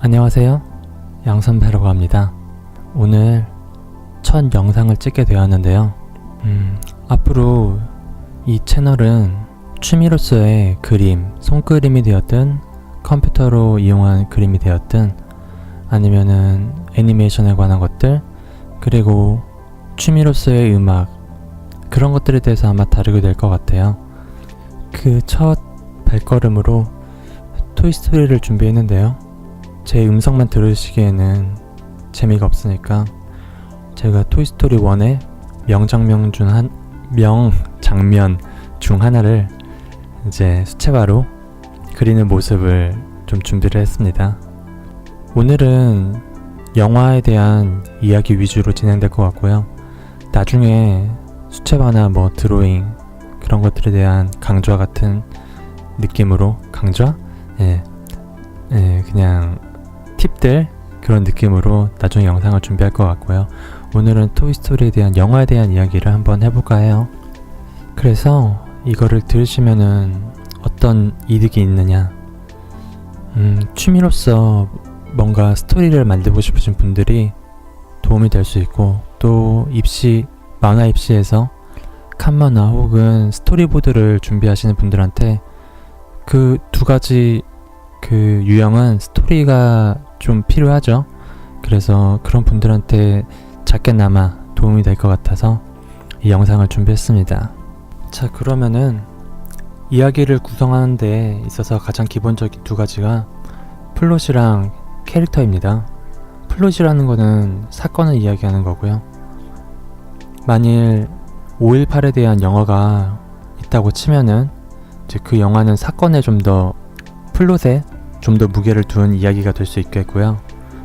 안녕하세요. 양선배라고 합니다. 오늘 첫 영상을 찍게 되었는데요. 앞으로 이 채널은 취미로서의 그림, 손그림이 되었든 컴퓨터로 이용한 그림이 되었든 아니면은 애니메이션에 관한 것들, 그리고 취미로서의 음악, 그런 것들에 대해서 아마 다루게 될 것 같아요. 그 첫 발걸음으로 토이스토리를 준비했는데요. 제 음성만 들으시기에는 재미가 없으니까 제가 토이스토리 1의 명장면 중 하나를 이제 수채화로 그리는 모습을 좀 준비를 했습니다. 오늘은 영화에 대한 이야기 위주로 진행될 것 같고요. 나중에 수채화나 드로잉 그런 것들에 대한 강좌 같은 느낌으로 강좌? 그냥 팁들 그런 느낌으로 나중에 영상을 준비할 것 같고요. 오늘은 토이스토리에 대한 영화에 대한 이야기를 한번 해볼까 해요. 그래서 이거를 들으시면은 어떤 이득이 있느냐, 취미로서 뭔가 스토리를 만들고 싶으신 분들이 도움이 될 수 있고, 또 만화 입시에서 칸만화 혹은 스토리보드를 준비하시는 분들한테 그 두 가지 유형은 스토리가 좀 필요하죠. 그래서 그런 분들한테 작게나마 도움이 될 것 같아서 이 영상을 준비했습니다. 자, 그러면은 이야기를 구성하는 데 있어서 가장 기본적인 두 가지가 플롯이랑 캐릭터입니다. 플롯이라는 거는 사건을 이야기하는 거고요. 만일 5.18에 대한 영화가 있다고 치면은 이제 그 영화는 사건에 좀 더 플롯에 좀 더 무게를 둔 이야기가 될 수 있겠고요.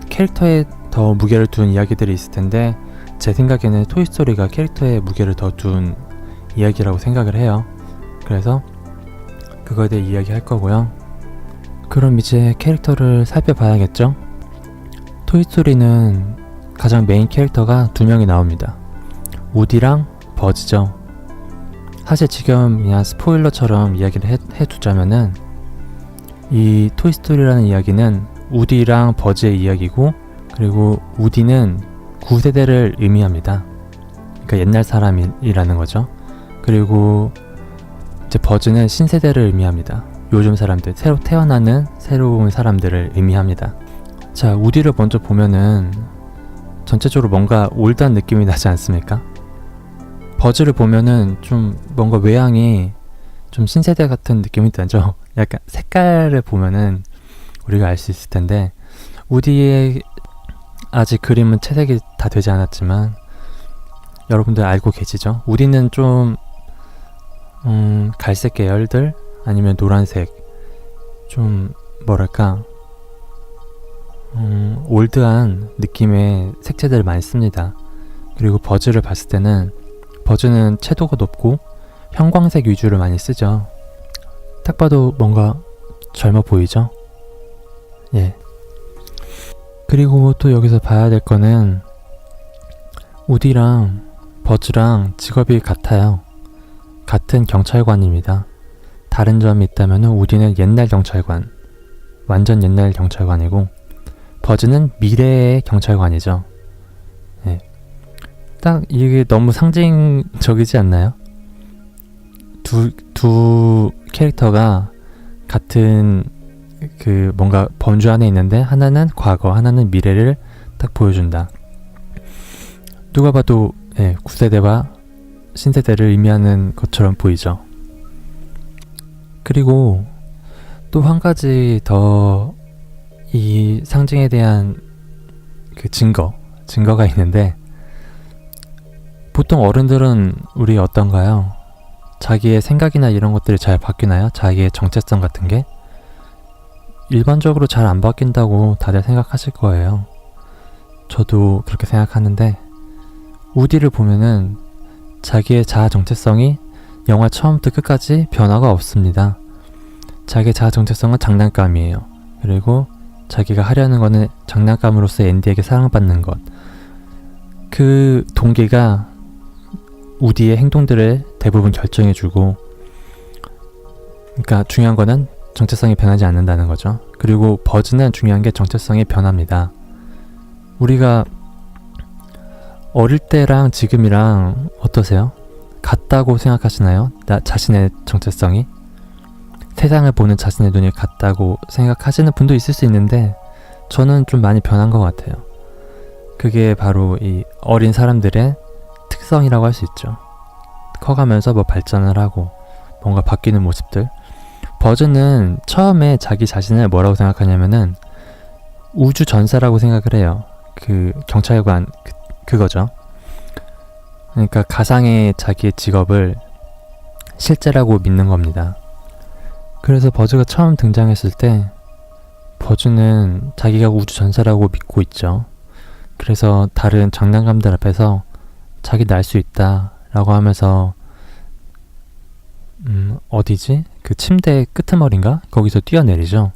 캐릭터에 더 무게를 둔 이야기들이 있을 텐데 제 생각에는 토이스토리가 캐릭터에 무게를 더 둔 이야기라고 생각을 해요. 그래서 그거에 대해 이야기할 거고요. 그럼 이제 캐릭터를 살펴봐야겠죠? 토이스토리는 가장 메인 캐릭터가 두 명이 나옵니다. 우디랑 버즈죠. 사실 지금 그냥 스포일러처럼 이야기를 해두자면은 이 토이스토리라는 이야기는 우디랑 버즈의 이야기고, 그리고 우디는 9세대를 의미합니다. 그러니까 옛날 사람이라는 거죠. 그리고 이제 버즈는 신세대를 의미합니다. 요즘 사람들, 새로 태어나는 새로운 사람들을 의미합니다. 자, 우디를 먼저 보면은 전체적으로 뭔가 올드한 느낌이 나지 않습니까? 버즈를 보면은 좀 뭔가 외향이 좀 신세대 같은 느낌이 나죠. 약간 색깔을 보면은 우리가 알 수 있을 텐데, 우디의 아직 그림은 채색이 다 되지 않았지만 여러분들 알고 계시죠? 우디는 좀 갈색 계열들 아니면 노란색, 좀 뭐랄까 올드한 느낌의 색채들을 많이 씁니다. 그리고 버즈를 봤을 때는 버즈는 채도가 높고 형광색 위주를 많이 쓰죠. 딱 봐도 뭔가 젊어 보이죠? 예. 그리고 또 여기서 봐야 될 거는 우디랑 버즈랑 직업이 같아요. 같은 경찰관입니다. 다른 점이 있다면 우디는 옛날 경찰관, 완전 옛날 경찰관이고 버즈는 미래의 경찰관이죠. 예. 딱 이게 너무 상징적이지 않나요? 두 캐릭터가 같은 뭔가 범주 안에 있는데 하나는 과거, 하나는 미래를 딱 보여준다. 누가 봐도 9세대와 신세대를 의미하는 것처럼 보이죠. 그리고 또 한 가지 더 이 상징에 대한 증거가 있는데, 보통 어른들은 우리 어떤가요? 자기의 생각이나 이런 것들이 잘 바뀌나요? 자기의 정체성 같은 게? 일반적으로 잘 안 바뀐다고 다들 생각하실 거예요. 저도 그렇게 생각하는데, 우디를 보면은 자기의 자아 정체성이 영화 처음부터 끝까지 변화가 없습니다. 자기의 자아 정체성은 장난감이에요. 그리고 자기가 하려는 거는 장난감으로서 앤디에게 사랑받는 것. 그 동기가 우디의 행동들을 대부분 결정해주고, 그러니까 중요한 거는 정체성이 변하지 않는다는 거죠. 그리고 버즈는 중요한 게 정체성이 변합니다. 우리가 어릴 때랑 지금이랑 어떠세요? 같다고 생각하시나요? 나 자신의 정체성이? 세상을 보는 자신의 눈이 같다고 생각하시는 분도 있을 수 있는데 저는 좀 많이 변한 것 같아요. 그게 바로 이 어린 사람들의 특성이라고 할 수 있죠. 커가면서 뭐 발전을 하고 뭔가 바뀌는 모습들. 버즈는 처음에 자기 자신을 뭐라고 생각하냐면은 우주 전사라고 생각을 해요. 그 경찰관 그거죠. 그러니까 가상의 자기의 직업을 실제라고 믿는 겁니다. 그래서 버즈가 처음 등장했을 때 버즈는 자기가 우주 전사라고 믿고 있죠. 그래서 다른 장난감들 앞에서 자기 날 수 있다 라고 하면서 어디지? 그 침대 끄트머리인가? 거기서 뛰어내리죠.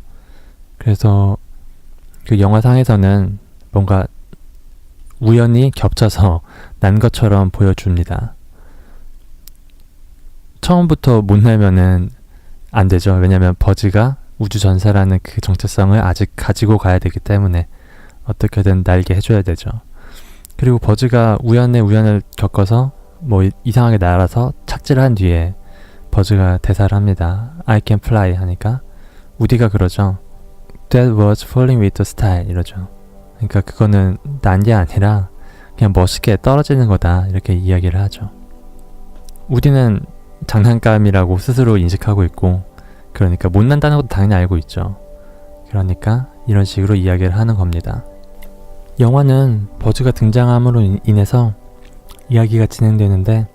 그래서 그 영화상에서는 뭔가 우연히 겹쳐서 난 것처럼 보여줍니다. 처음부터 못 날면은 안 되죠. 왜냐면 버즈가 우주전사라는 그 정체성을 아직 가지고 가야 되기 때문에 어떻게든 날게 해줘야 되죠. 그리고 버즈가 우연의 우연을 겪어서 뭐 이상하게 날아서 착지를 한 뒤에 버즈가 대사를 합니다. I can fly 하니까 우디가 그러죠. That was falling with the style 이러죠. 그러니까 그거는 난 게 아니라 그냥 멋있게 떨어지는 거다 이렇게 이야기를 하죠. 우디는 장난감이라고 스스로 인식하고 있고 그러니까 못 난다는 것도 당연히 알고 있죠. 그러니까 이런 식으로 이야기를 하는 겁니다. 영화는 버즈가 등장함으로 인해서 이야기가 진행되는데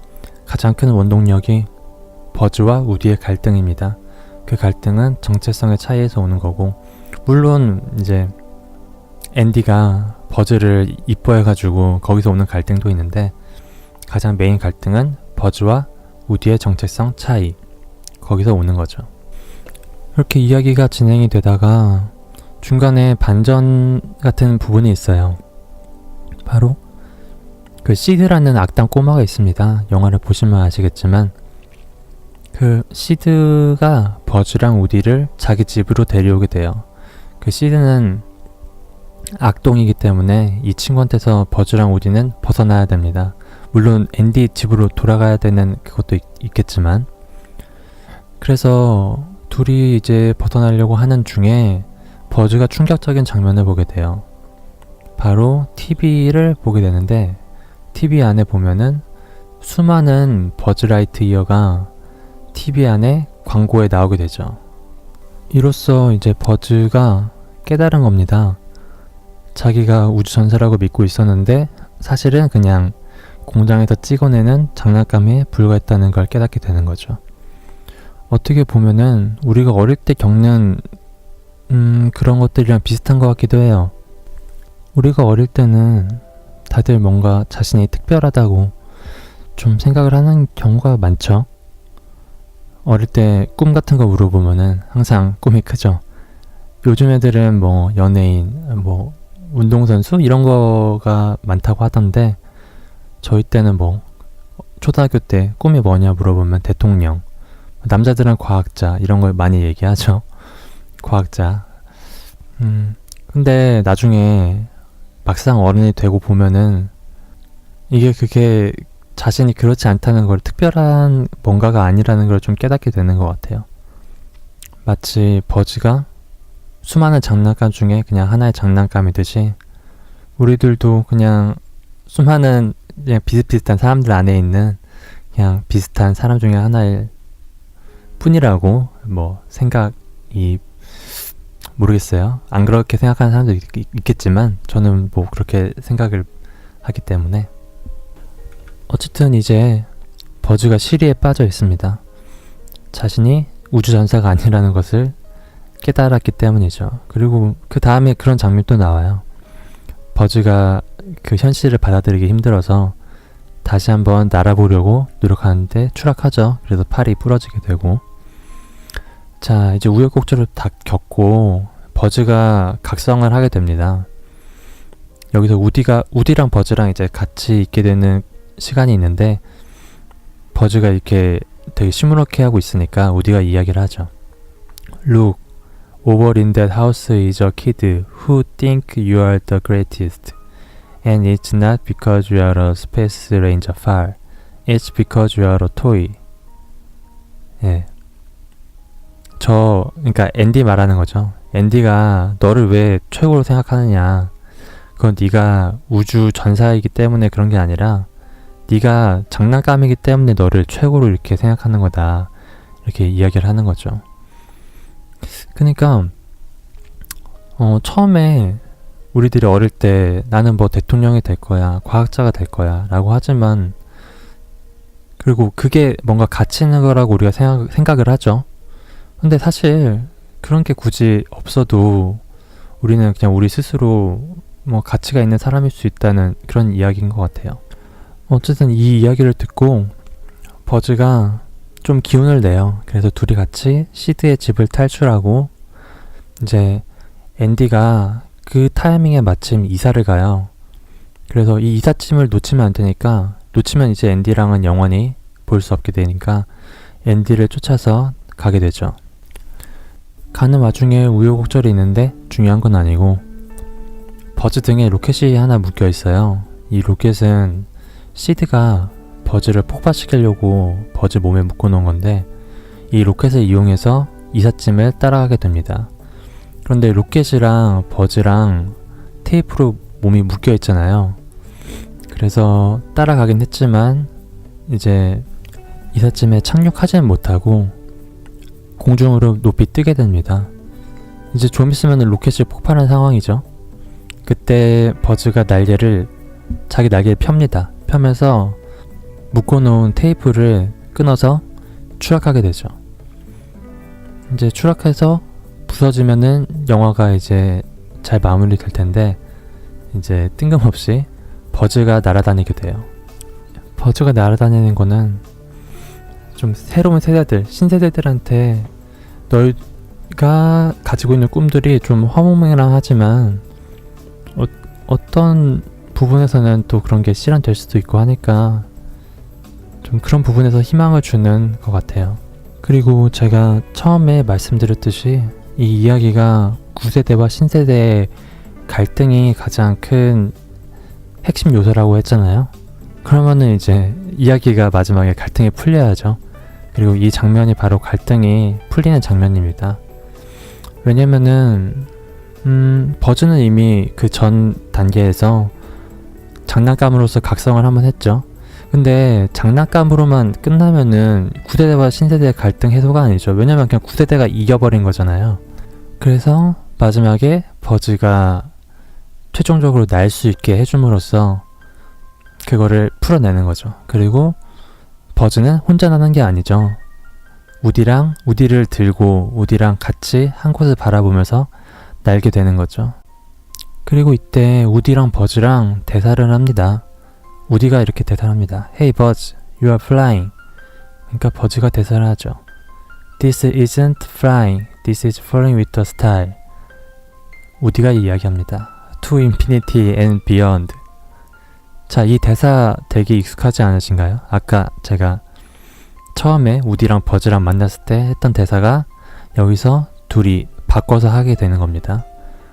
가장 큰 원동력이 버즈와 우디의 갈등입니다. 그 갈등은 정체성의 차이에서 오는 거고 물론 이제 앤디가 버즈를 이뻐해가지고 거기서 오는 갈등도 있는데 가장 메인 갈등은 버즈와 우디의 정체성 차이 거기서 오는 거죠. 이렇게 이야기가 진행이 되다가 중간에 반전 같은 부분이 있어요. 바로 그 시드라는 악당 꼬마가 있습니다. 영화를 보시면 아시겠지만 그 시드가 버즈랑 우디를 자기 집으로 데려오게 돼요. 그 시드는 악동이기 때문에 이 친구한테서 버즈랑 우디는 벗어나야 됩니다. 물론 앤디 집으로 돌아가야 되는 그것도 있겠지만 그래서 둘이 이제 벗어나려고 하는 중에 버즈가 충격적인 장면을 보게 돼요. 바로 TV를 보게 되는데 TV 안에 보면은 수많은 버즈라이트 이어가 TV 안에 광고에 나오게 되죠. 이로써 이제 버즈가 깨달은 겁니다. 자기가 우주전사라고 믿고 있었는데 사실은 그냥 공장에서 찍어내는 장난감에 불과했다는 걸 깨닫게 되는 거죠. 어떻게 보면은 우리가 어릴 때 겪는 그런 것들이랑 비슷한 것 같기도 해요. 우리가 어릴 때는 다들 뭔가 자신이 특별하다고 좀 생각을 하는 경우가 많죠. 어릴 때 꿈 같은 거 물어보면은 항상 꿈이 크죠. 요즘 애들은 뭐 연예인, 뭐 운동선수 이런 거가 많다고 하던데 저희 때는 뭐 초등학교 때 꿈이 뭐냐 물어보면 대통령, 남자들은 과학자 이런 걸 많이 얘기하죠. 과학자. 근데 나중에 막상 어른이 되고 보면은 그게 자신이 그렇지 않다는 걸 특별한 뭔가가 아니라는 걸 좀 깨닫게 되는 것 같아요. 마치 버즈가 수많은 장난감 중에 그냥 하나의 장난감이듯이 우리들도 그냥 수많은 그냥 비슷비슷한 사람들 안에 있는 그냥 비슷한 사람 중에 하나일 뿐이라고 뭐 생각이 모르겠어요. 안 그렇게 생각하는 사람도 있겠지만 저는 뭐 그렇게 생각을 하기 때문에 어쨌든 이제 버즈가 시리에 빠져 있습니다. 자신이 우주전사가 아니라는 것을 깨달았기 때문이죠. 그리고 그 다음에 그런 장면도 나와요. 버즈가 그 현실을 받아들이기 힘들어서 다시 한번 날아보려고 노력하는데 추락하죠. 그래서 팔이 부러지게 되고 자 이제 우여곡절을 다 겪고 버즈가 각성을 하게 됩니다. 여기서 우디랑 버즈랑 이제 같이 있게 되는 시간이 있는데 버즈가 이렇게 되게 시무룩해 하고 있으니까 우디가 이야기를 하죠. Look, over in that house is a kid who think you are the greatest. And it's not because you are a space ranger far. It's because you are a toy. 예. 그러니까 앤디 말하는 거죠. 앤디가 너를 왜 최고로 생각하느냐. 그건 네가 우주 전사이기 때문에 그런 게 아니라 네가 장난감이기 때문에 너를 최고로 이렇게 생각하는 거다. 이렇게 이야기를 하는 거죠. 그러니까 처음에 우리들이 어릴 때 나는 뭐 대통령이 될 거야, 과학자가 될 거야 라고 하지만 그리고 그게 뭔가 가치 있는 거라고 우리가 생각을 하죠. 근데 사실 그런 게 굳이 없어도 우리는 그냥 우리 스스로 뭐 가치가 있는 사람일 수 있다는 그런 이야기인 것 같아요. 어쨌든 이 이야기를 듣고 버즈가 좀 기운을 내요. 그래서 둘이 같이 시드의 집을 탈출하고 이제 앤디가 그 타이밍에 마침 이사를 가요. 그래서 이 이삿짐을 놓치면 안 되니까 놓치면 이제 앤디랑은 영원히 볼 수 없게 되니까 앤디를 쫓아서 가게 되죠. 가는 와중에 우여곡절이 있는데 중요한 건 아니고 버즈 등에 로켓이 하나 묶여 있어요. 이 로켓은 시드가 버즈를 폭발시키려고 버즈 몸에 묶어놓은 건데 이 로켓을 이용해서 이삿짐을 따라가게 됩니다. 그런데 로켓이랑 버즈랑 테이프로 몸이 묶여 있잖아요. 그래서 따라가긴 했지만 이제 이삿짐에 착륙하지는 못하고 공중으로 높이 뜨게 됩니다. 이제 좀 있으면 로켓이 폭발한 상황이죠. 그때 버즈가 자기 날개를 펴니다. 펴면서 묶어놓은 테이프를 끊어서 추락하게 되죠. 이제 추락해서 부서지면은 영화가 이제 잘 마무리될 텐데 이제 뜬금없이 버즈가 날아다니게 돼요. 버즈가 날아다니는 거는 좀 새로운 세대들, 신세대들한테 너희가 가지고 있는 꿈들이 좀 화목맹랑하지만 어떤 부분에서는 또 그런 게 실현될 수도 있고 하니까 좀 그런 부분에서 희망을 주는 것 같아요. 그리고 제가 처음에 말씀드렸듯이 이 이야기가 9세대와 신세대의 갈등이 가장 큰 핵심 요소라고 했잖아요. 그러면은 이제 이야기가 마지막에 갈등이 풀려야죠. 그리고 이 장면이 바로 갈등이 풀리는 장면입니다. 왜냐면은 버즈는 이미 그 전 단계에서 장난감으로서 각성을 한번 했죠. 근데 장난감으로만 끝나면은 9세대와 신세대의 갈등 해소가 아니죠. 왜냐면 그냥 9세대가 이겨버린 거잖아요. 그래서 마지막에 버즈가 최종적으로 날 수 있게 해줌으로써 그거를 풀어내는 거죠. 그리고 버즈는 혼자 나는 게 아니죠. 우디를 들고 우디랑 같이 한 곳을 바라보면서 날게 되는 거죠. 그리고 이때 우디랑 버즈랑 대사를 합니다. 우디가 이렇게 대사를 합니다. Hey Buzz, you are flying. 그러니까 버즈가 대사를 하죠. This isn't flying, this is falling with the style. 우디가 이야기합니다. To infinity and beyond. 자, 이 대사 되게 익숙하지 않으신가요? 아까 제가 처음에 우디랑 버즈랑 만났을 때 했던 대사가 여기서 둘이 바꿔서 하게 되는 겁니다.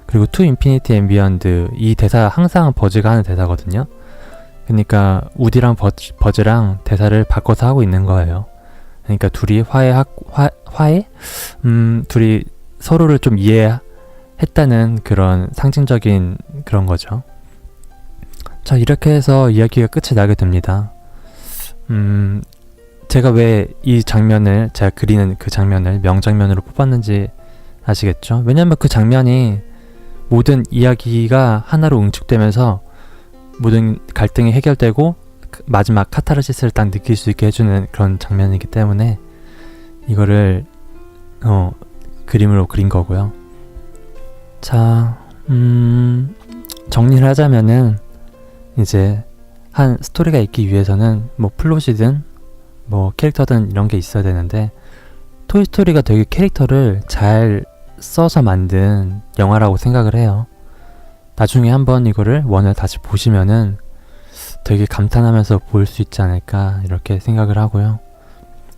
그리고 To infinity and beyond 이 대사 항상 버즈가 하는 대사거든요. 그러니까 우디랑 버즈랑 대사를 바꿔서 하고 있는 거예요. 그러니까 둘이 둘이 서로를 좀 이해했다는 그런 상징적인 그런 거죠. 자, 이렇게 해서 이야기가 끝이 나게 됩니다. 제가 왜 이 장면을, 제가 그리는 그 장면을 명장면으로 뽑았는지 아시겠죠? 왜냐면 그 장면이 모든 이야기가 하나로 응축되면서 모든 갈등이 해결되고 마지막 카타르시스를 딱 느낄 수 있게 해주는 그런 장면이기 때문에 이거를 그림으로 그린 거고요. 자, 정리를 하자면은 이제 한 스토리가 있기 위해서는 뭐 플롯이든 뭐 캐릭터든 이런 게 있어야 되는데 토이스토리가 되게 캐릭터를 잘 써서 만든 영화라고 생각을 해요. 나중에 한번 이거를 원을 다시 보시면은 되게 감탄하면서 볼 수 있지 않을까 이렇게 생각을 하고요.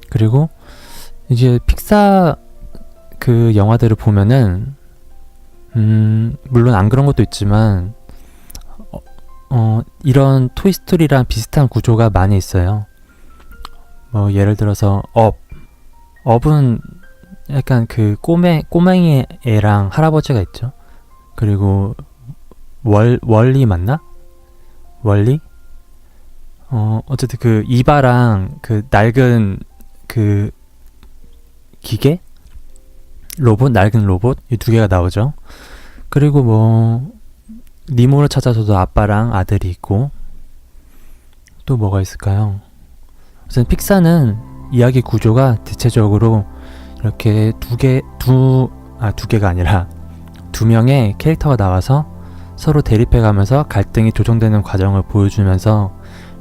그리고 이제 픽사 그 영화들을 보면은 물론 안 그런 것도 있지만 이런 토이스토리랑 비슷한 구조가 많이 있어요. 뭐 예를 들어서 업은 약간 그 꼬맹이 애랑 할아버지가 있죠. 그리고 월리 맞나? 월리? 어쨌든 그 이바랑 그 낡은 그 기계? 낡은 로봇? 이 두 개가 나오죠. 그리고 뭐 니모를 찾아서도 아빠랑 아들이 있고, 또 뭐가 있을까요? 우선 픽사는 이야기 구조가 대체적으로 이렇게 두 개가 아니라 두 명의 캐릭터가 나와서 서로 대립해가면서 갈등이 조정되는 과정을 보여주면서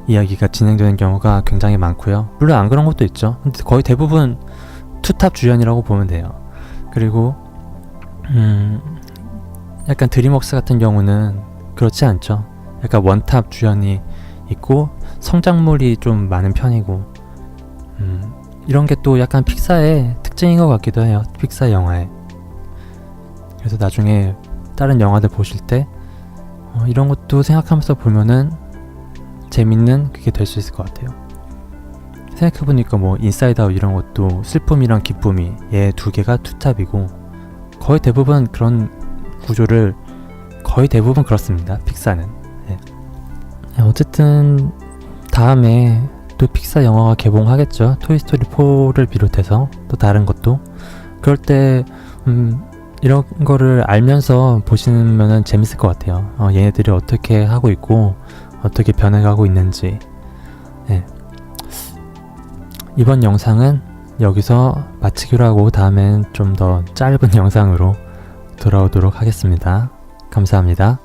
이야기가 진행되는 경우가 굉장히 많고요. 물론 안 그런 것도 있죠. 근데 거의 대부분 투탑 주연이라고 보면 돼요. 그리고 약간 드림웍스 같은 경우는 그렇지 않죠. 약간 원탑 주연이 있고 성장물이 좀 많은 편이고, 이런 게 또 약간 픽사의 특징인 것 같기도 해요. 픽사 영화에. 그래서 나중에 다른 영화들 보실 때 이런 것도 생각하면서 보면은 재밌는 그게 될 수 있을 것 같아요. 생각해보니까 뭐 인사이드 아웃 이런 것도 슬픔이랑 기쁨이 얘 두 개가 투탑이고, 거의 대부분 그런 구조를 거의 대부분 그렇습니다. 픽사는. 네. 어쨌든 다음에 또 픽사 영화가 개봉하겠죠. 토이스토리 4를 비롯해서 또 다른 것도. 그럴 때 이런 거를 알면서 보시면은 재밌을 것 같아요. 얘네들이 어떻게 하고 있고 어떻게 변해가고 있는지. 네. 이번 영상은 여기서 마치기로 하고 다음엔 좀 더 짧은 영상으로 돌아오도록 하겠습니다. 감사합니다.